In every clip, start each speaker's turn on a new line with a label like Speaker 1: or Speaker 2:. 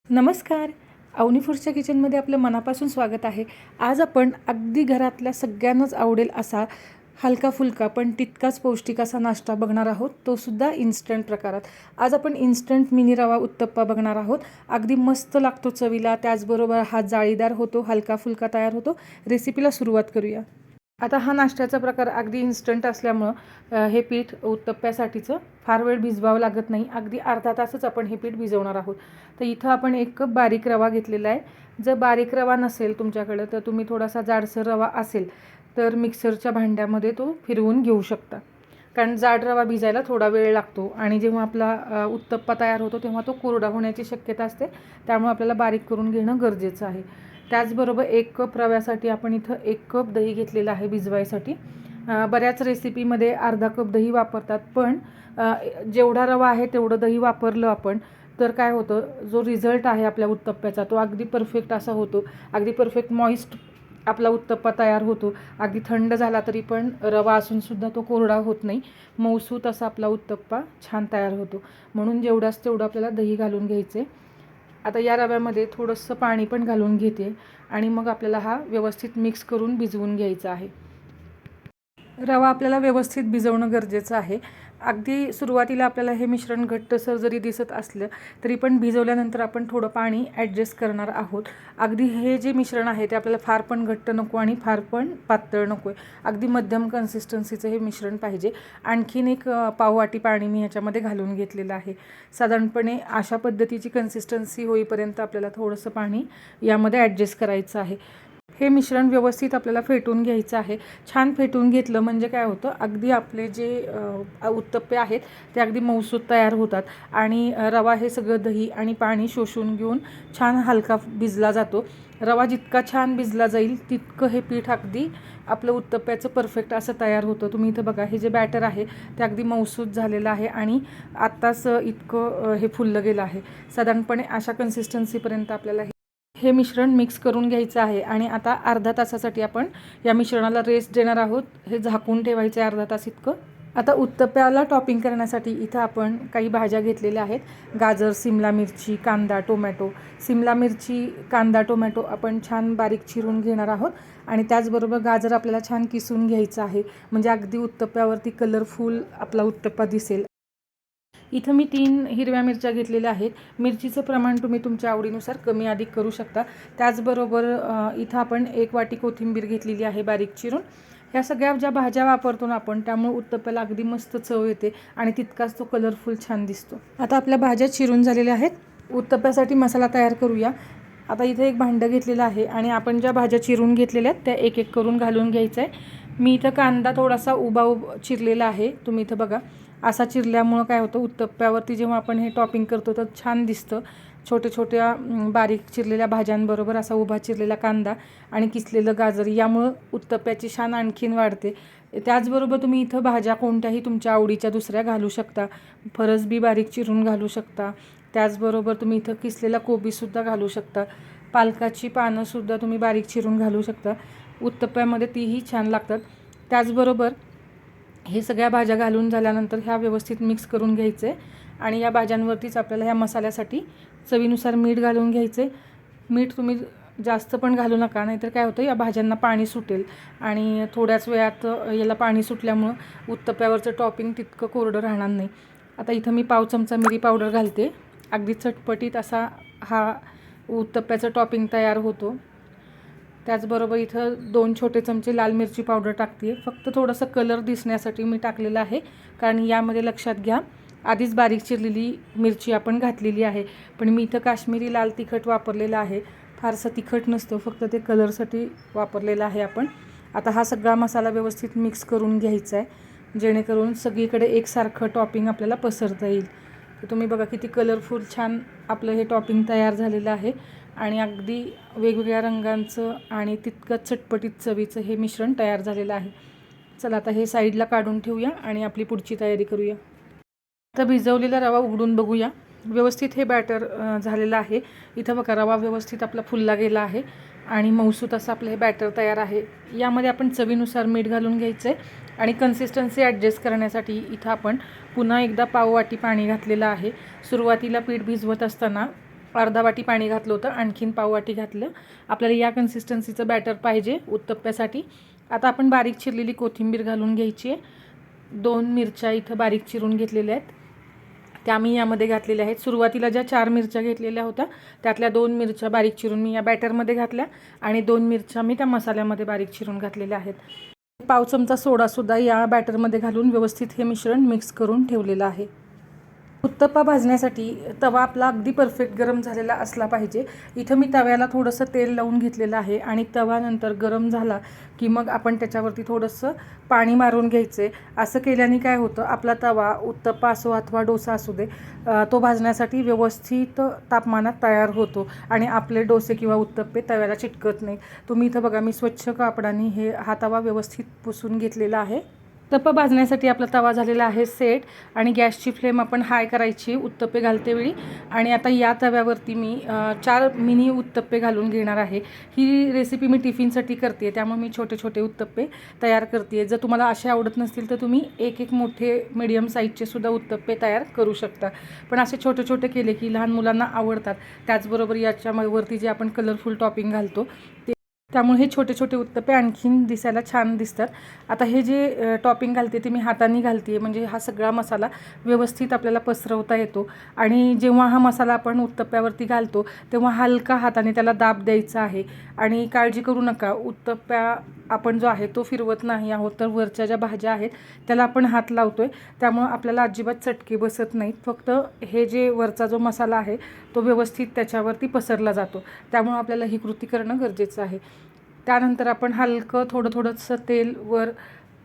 Speaker 1: नमस्कार. अवनी फूड्सच्या किचनमध्ये आपलं मनापासून स्वागत आहे. आज आपण अगदी घरातल्या सगळ्यांनाच आवडेल असा हलका फुलका पण तितकाच पौष्टिक असा नाश्ता बघणार आहोत, तो सुद्धा इन्स्टंट प्रकारात. आज आपण इन्स्टंट मिनी रवा उत्तप्पा बघणार आहोत. अगदी मस्त लागतो चवीला, त्याचबरोबर हा जाळीदार होतो, हलका फुलका तयार होतो. रेसिपीला सुरुवात करूया. आता हा नाश्त्याचा प्रकार अगदी इन्स्टंट असल्यामुळं हे पीठ उत्तप्प्यासाठीचं फार वेळ भिजवावं लागत नाही. अगदी अर्धा तासच आपण हे पीठ भिजवणार आहोत. तर इथं आपण 1 कप बारीक रवा घेतलेला आहे. जर बारीक रवा नसेल तुमच्याकडं तर तुम्ही थोडासा जाडसर रवा असेल तर मिक्सरच्या भांड्यामध्ये तो फिरवून घेऊ शकता. कारण जाड रवा भिजायला थोडा वेळ लागतो आणि जेव्हा आपला उत्तप्पा तयार होतो तेव्हा तो कोरडा होण्याची शक्यता असते. त्यामुळे आपल्याला बारीक करून घेणं गरजेचं आहे. त्याचबरोबर 1 कप रव्यासाठी आपण इथं 1 कप दही घेतलेलं आहे भिजवायसाठी. बऱ्याच रेसिपीमध्ये अर्धा कप दही वापरतात, पण जेवढा रवा आहे तेवढं दही वापरलं आपण तर काय होतं, जो रिझल्ट आहे आपल्या उत्तप्प्याचा तो अगदी परफेक्ट असा होतो. अगदी परफेक्ट मॉइस्ट आपला उत्तप्पा तयार होतो. अगदी थंड झाला तरी पण रवा असूनसुद्धा तो कोरडा होत नाही. मऊसूत असा आपला उत्तप्पा छान तयार होतो. म्हणून जेवढाच तेवढं आपल्याला दही घालून घ्यायचं आहे. आता या रव्यामध्ये थोडंसं पाणी पण घालून घेते आणि मग आपल्याला हा व्यवस्थित मिक्स करून भिजवून घ्यायचा आहे. रवा आपल्याला व्यवस्थित भिजवणं गरजेचं आहे. अगदी सुरुवातीला आपल्याला हे मिश्रण घट्टसर जरी दिसत असलं तरी पण भिजवल्यानंतर आपण थोडं पाणी ॲडजस्ट करणार आहोत. अगदी हे जे मिश्रण आहे ते आपल्याला फार पण घट्ट नको आणि फार पण पातळ नको आहे. अगदी मध्यम कन्सिस्टन्सीचं हे मिश्रण पाहिजे. आणखीन 1 पाववाटी पाणी मी ह्याच्यामध्ये घालून घेतलेलं आहे. साधारणपणे अशा पद्धतीची कन्सिस्टन्सी होईपर्यंत आपल्याला थोडंसं पाणी यामध्ये ॲडजस्ट करायचं आहे. हे मिश्रण व्यवस्थित आपल्याला फेटून घ्यायचं आहे. छान फेटून घेतलं म्हणजे काय होतं, अगदी आपले जे उत्तप्पे आहेत ते अगदी मऊसूत तयार होतात आणि रवा हे सगळं दही आणि पाणी शोषून घेऊन छान हलका भिजला जातो. रवा जितका छान भिजला जाईल तितकं हे पीठ अगदी आपलं उत्तप्प्याचं परफेक्ट असं तयार होतं. तुम्ही इथं बघा, हे जे बॅटर आहे ते अगदी मऊसूत झालेलं आहे आणि आत्ताच इतकं हे फुललं गेलं आहे. साधारणपणे अशा कन्सिस्टन्सीपर्यंत आपल्याला हे मिश्रण मिक्स करून घ्यायचं आहे आणि आता अर्धा तासासाठी आपण या मिश्रणाला रेस्ट देणार आहोत. हे झाकून ठेवायचं आहे अर्धा तास इतकं. आता उत्तप्प्याला टॉपिंग करण्यासाठी इथं आपण काही भाज्या घेतलेल्या आहेत. गाजर, सिमला मिरची, कांदा, टोमॅटो. सिमला मिरची, कांदा, टोमॅटो आपण छान बारीक चिरून घेणार आहोत आणि त्याचबरोबर गाजर आपल्याला छान किसून घ्यायचं आहे, म्हणजे अगदी उत्तप्प्यावरती कलरफुल आपला उत्तप्पा दिसेल. इथं मी 3 हिरव्या मिरच्या घेतलेल्या आहेत. मिरचीचं प्रमाण तुम्ही तुमच्या आवडीनुसार कमी अधिक करू शकता. त्याचबरोबर इथं आपण 1 वाटी कोथिंबीर घेतलेली आहे बारीक चिरून. ह्या सगळ्या ज्या भाज्या वापरतो ना आपण, त्यामुळे उत्तप्प्याला अगदी मस्त चव येते आणि तितकाच तो कलरफुल छान दिसतो. आता आपल्या भाज्या चिरून झालेल्या आहेत. उत्तप्प्यासाठी मसाला तयार करूया. आता इथं 1 भांडं घेतलेलं आहे आणि आपण ज्या भाज्या चिरून घेतलेल्या आहेत त्या 1-1 करून घालून घ्यायचं आहे. मी इथं कांदा थोडासा उभा चिरलेला आहे. तुम्ही इथं बघा, असा चिरल्यामुळं काय होतं, उत्तप्प्यावरती जेव्हा आपण हे टॉपिंग करतो तर छान दिसतं. छोट्या छोट्या बारीक चिरलेल्या भाज्यांबरोबर असा उभा चिरलेला कांदा आणि किसलेलं गाजर यामुळं उत्तप्प्याची शान आणखीन वाढते. त्याचबरोबर तुम्ही इथं भाज्या कोणत्याही तुमच्या आवडीच्या दुसऱ्या घालू शकता. फरसबी बारीक चिरून घालू शकता. त्याचबरोबर तुम्ही इथं किसलेला कोबीसुद्धा घालू शकता. पालकाची पानंसुद्धा तुम्ही बारीक चिरून घालू शकता. उत्तप्प्यामध्ये तीही छान लागतात. त्याचबरोबर हे सगळ्या भाज्या घालून झाल्यानंतर ह्या व्यवस्थित मिक्स करून घ्यायचं आहे आणि या भाज्यांवरतीच आपल्याला ह्या मसाल्यासाठी चवीनुसार मीठ घालून घ्यायचं आहे. मीठ तुम्ही जास्त पण घालू नका, नाहीतर काय होतं, या भाज्यांना पाणी सुटेल आणि थोड्याच वेळात याला पाणी सुटल्यामुळं उत्तप्प्यावरचं टॉपिंग तितकं कोरडं राहणार नाही. आता इथं मी पाव चमचा मिरी पावडर घालते. अगदी चटपटीत असा हा उत्तप्प्याचं टॉपिंग तयार होतो. त्याचबरोबर इथं 2 छोटे चमचे लाल मिरची पावडर टाकते. फक्त थोडंसं कलर दिसण्यासाठी मी टाकलेलं आहे, कारण यामध्ये लक्षात घ्या आधीच बारीक चिरलेली मिरची आपण घातलेली आहे. पण मी इथं काश्मीरी लाल तिखट वापरलेलं आहे. फारसं तिखट नसतं, फक्त ते कलरसाठी वापरलेलं आहे आपण. आता हा सगळा मसाला व्यवस्थित मिक्स करून घ्यायचा आहे, जेणेकरून सगळीकडे एकसारखं टॉपिंग आपल्याला पसरता येईल. तर तुम्ही बघा किती कलरफुल छान आपलं हे टॉपिंग तयार झालेलं आहे आणि अगदी वेगवेगळ्या रंगांचं आणि तितकंच चटपटीत चवीचं हे मिश्रण तयार झालेलं आहे. चला आता हे साईडला काढून ठेवूया आणि आपली पुढची तयारी करूया. आता भिजवलेला रवा उघडून बघूया. व्यवस्थित हे बॅटर झालेलं आहे. इथं बघा, रवा व्यवस्थित आपला फुलला गेला आहे आणि मऊसूत असं आपलं हे बॅटर तयार आहे. यामध्ये आपण चवीनुसार मीठ घालून घ्यायचं आहे आणि कन्सिस्टन्सी ॲडजस्ट करण्यासाठी इथं आपण पुन्हा एकदा पाववाटी पाणी घातलेलं आहे. सुरुवातीला पीठ भिजवत असताना अर्धा वाटी पाणी घातलं होतं, आणखीन पाव वाटी घातलं. आपल्याला या कन्सिस्टन्सीचं बॅटर पाहिजे उत्तप्प्यासाठी. आता आपण बारीक चिरलेली कोथिंबीर घालून घ्यायची आहे. 2 मिरच्या इथं बारीक चिरून घेतलेल्या आहेत, त्या मी यामध्ये घातलेल्या आहेत. सुरुवातीला ज्या 4 मिरच्या घेतलेल्या होत्या त्यातल्या 2 मिरच्या बारीक चिरून मी या बॅटरमध्ये घातल्या आणि 2 मिरच्या मी त्या मसाल्यामध्ये बारीक चिरून घातलेल्या आहेत. पाव चमचा सोडासुद्धा या बॅटरमध्ये घालून व्यवस्थित हे मिश्रण मिक्स करून ठेवलेलं आहे. उत्तप्पा भाजण्यासाठी तवा आपला अगदी परफेक्ट गरम झालेला असला पाहिजे. इथं मी तव्याला थोडंसं तेल लावून घेतलेलं आहे आणि तवा नंतर गरम झाला की मग आपण त्याच्यावरती थोडंसं पाणी मारून घ्यायचं आहे. असं केल्याने काय होतं, आपला तवा उत्तप्पा असो अथवा डोसा असू दे, तो भाजण्यासाठी व्यवस्थित तापमानात तयार होतो आणि आपले डोसे किंवा उत्तप्पे तव्याला चिटकत नाही. तुम्ही इथं बघा, मी स्वच्छ कापडाने हा तवा व्यवस्थित पुसून घेतलेला आहे. उत्तप्पा भाजण्यासाठी आपला तवा झालेला आहे सेट आणि गॅसची फ्लेम आपण हाय करायची उत्तप्पे घालते वेळी. आणि आता या तव्यावरती मी 4 मिनी उत्तप्पे घालून घेणार आहे. ही रेसिपी मी टिफिनसाठी करते, त्यामुळे मी छोटे छोटे उत्तप्पे तयार करते. जर तुम्हाला असे आवडत नसतील तर तुम्ही एक मोठे मीडियम साईजचे सुद्धा उत्तप्पे तयार करू शकता. पण असे छोटे छोटे केले की लहान मुलांना आवडतात. त्याचबरोबर याच्यावरती जे आपण कलरफुल टॉपिंग घालतो त्यामुळे हे छोटे छोटे उत्तप्पे आणखीन दिसायला छान दिसतात. आता हे जे टॉपिंग घालते ते मी हाताने घालते, म्हणजे हा सगळा मसाला व्यवस्थित आपल्याला पसरवता येतो. आणि जेव्हा हा मसाला आपण उत्तप्प्यावरती घालतो तेव्हा हलका हाताने त्याला दाब द्यायचा आहे. आणि काळजी करू नका, उत्तप्प्या आपण जो आहे तो फिरवत नाही आहोत, तर वरच्या ज्या भाज्या आहेत त्याला आपण हात लावतो आहे, त्यामुळं आपल्याला अजिबात चटके बसत नाहीत. फक्त हे जे वरचा जो मसाला आहे तो व्यवस्थित त्याच्यावरती पसरला जातो, त्यामुळं आपल्याला ही कृती करणं गरजेचं आहे. त्यानंतर आपण हलकं थोडंसं तेल वर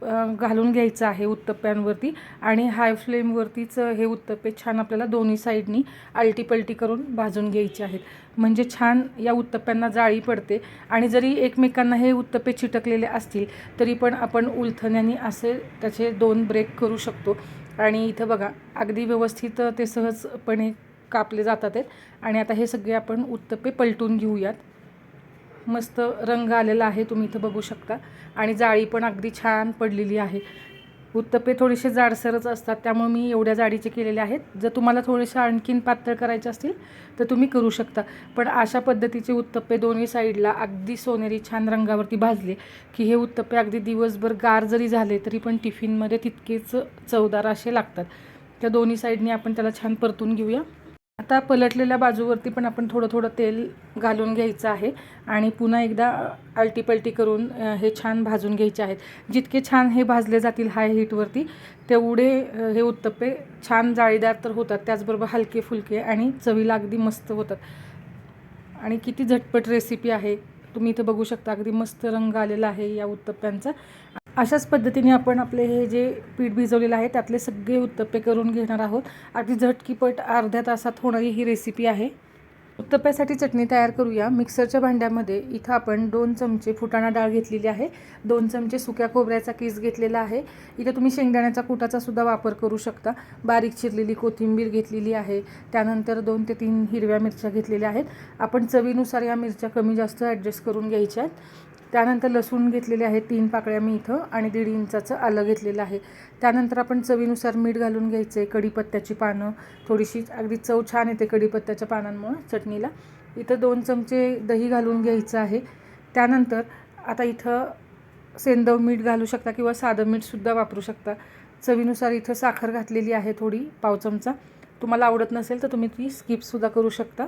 Speaker 1: घालून घ्यायचं आहे उत्तप्प्यांवरती आणि हाय फ्लेमवरतीच हे उत्तप्पे छान आपल्याला दोन्ही साईडनी आलटीपलटी करून भाजून घ्यायचे आहेत, म्हणजे छान या उत्तप्प्यांना जाळी पडते. आणि जरी एकमेकांना हे उत्तप्पे चिटकलेले असतील तरी पण आपण उलथण्याने असे त्याचे 2 ब्रेक करू शकतो. आणि इथं बघा, अगदी व्यवस्थित ते सहजपणे कापले जातात आहेत. आणि आता हे सगळे आपण उत्तप्पे पलटून घेऊयात. मस्त रंग आलेला आहे, तुम्ही इथं बघू शकता. आणि जाळी पण अगदी छान पडलेली आहे. उत्तप्पे थोडेसे जाडसरच असतात, त्यामुळे मी एवढ्या जाडीचे केलेले आहेत. जर तुम्हाला थोडेसे आणखीन पातळ करायचे असतील तर तुम्ही करू शकता. पण अशा पद्धतीचे उत्तप्पे दोन्ही साईडला अगदी सोनेरी छान रंगावरती भाजले की हे उत्तप्पे अगदी दिवसभर गार जरी झाले तरी पण टिफिनमध्ये तितकेच चवदार असे लागतात. त्या दोन्ही साईडनी आपण त्याला छान परतून घेऊया. आता पलटलेल्या बाजूवरती पण आपण थोडं तेल घालून घ्यायचं आहे आणि पुन्हा एकदा आलटीपलटी करून हे छान भाजून घ्यायचे आहेत. जितके छान हे भाजले जातील हाय हीटवरती तेवढे हे उत्तप्पे छान जाळीदार तर होतात, त्याचबरोबर हलके फुलके आणि चवीला अगदी मस्त होतात. आणि किती झटपट रेसिपी आहे, तुम्ही इथं बघू शकता. अगदी मस्त रंग आलेला आहे या उत्तप्प्यांचा. अशाच पद्धतीने आपण आपले हे जे पीठ भिजवलेलं आहे त्यातले सगळे उत्तप्पे करून घेणार आहोत. अगदी झटकीपट अर्ध्या तासात होणारी ही रेसिपी आहे. उत्तप्प्यासाठी चटणी तयार करूया. मिक्सरच्या भांड्यामध्ये इथं आपण 2 चमचे फुटाणा डाळ घेतलेली आहे, 2 चमचे सुक्या खोबऱ्याचा किस घेतलेला आहे. इथं तुम्ही शेंगदाण्याचा कुटाचा सुद्धा वापर करू शकता. बारीक चिरलेली कोथिंबीर घेतलेली आहे. त्यानंतर 2 ते 3 हिरव्या मिरच्या घेतलेल्या आहेत. आपण चवीनुसार या मिरच्या कमी जास्त ॲडजस्ट करून घ्यायच्या आहेत. त्यानंतर लसूण घेतलेले आहे 3 पाकळ्या मी इथं आणि 1.5 इंचाचं आलं घेतलेलं आहे. त्यानंतर आपण चवीनुसार मीठ घालून घ्यायचं आहे. कढीपत्त्याची पानं, थोडीशी अगदी चव छान येते कढीपत्त्याच्या पानांमुळे चटणीला. इथं 2 चमचे दही घालून घ्यायचं आहे. त्यानंतर आता इथं सेंदव मीठ घालू शकता किंवा साधं मीठसुद्धा वापरू शकता. चवीनुसार इथं साखर घातलेली आहे थोडी, पाव चमचा. तुम्हाला आवडत नसेल तर तुम्ही ती स्किपसुद्धा करू शकता.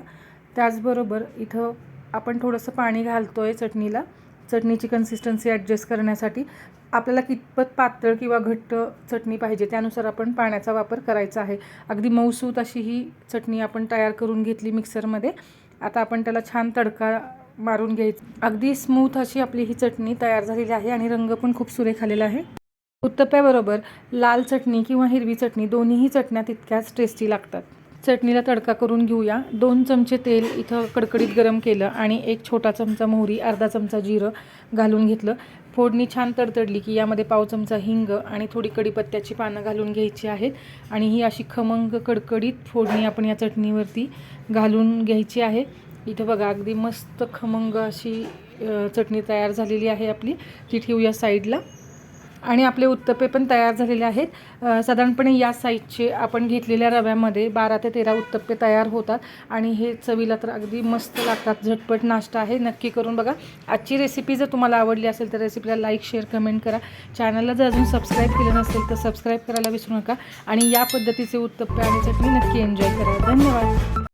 Speaker 1: त्याचबरोबर इथं आपण थोडंसं पाणी घालतो आहे चटणीला, चटणीची कन्सिस्टन्सी ॲडजस्ट करण्यासाठी. आपल्याला कितपत पातळ किंवा घट्ट चटणी पाहिजे त्यानुसार आपण पाण्याचा वापर करायचा आहे. अगदी मऊसूत अशी ही चटणी आपण तयार करून घेतली मिक्सरमध्ये. आता आपण त्याला छान तडका मारून घ्यायचा. अगदी स्मूथ अशी आपली ही चटणी तयार झालेली आहे आणि रंग पण खूप सुरेख आलेला आहे. उत्तप्प्याबरोबर लाल चटणी किंवा हिरवी चटणी दोन्हीही चटण्या तितक्याच टेस्टी लागतात. चटणीला तडका करून घेऊया. 2 चमचे तेल इथं कडकडीत गरम केलं आणि 1 छोटा चमचा मोहरी, अर्धा चमचा जिरं घालून घेतलं. फोडणी छान तडतडली की यामध्ये पाव चमचा हिंग आणि थोडी कढीपत्त्याची पानं घालून घ्यायची आहेत. आणि ही अशी खमंग कडकडीत फोडणी आपण या चटणीवरती घालून घ्यायची आहे. इथं बघा, अगदी मस्त खमंग अशी चटणी तयार झालेली आहे आपली. ती ठेवूया साईडला. आणि आपले उत्तप्पे पण तयार झालेले आहेत. साधारणपणे या साईजचे आपण घेतलेल्या रव्यामध्ये 12 ते 13 उत्तप्पे तयार होतात आणि हे चवीला तर अगदी मस्त लागतात. झटपट नाश्ता आहे, नक्की करून बघा. आजची रेसिपी जर तुम्हाला आवडली असेल तर रेसिपीला लाईक, शेअर, कमेंट करा. चॅनलला जर अजून सबस्क्राईब केलं नसेल तर सबस्क्राईब करायला विसरू नका आणि या पद्धतीचे उत्तप्पे आणि चटणी नक्की एन्जॉय करा. धन्यवाद.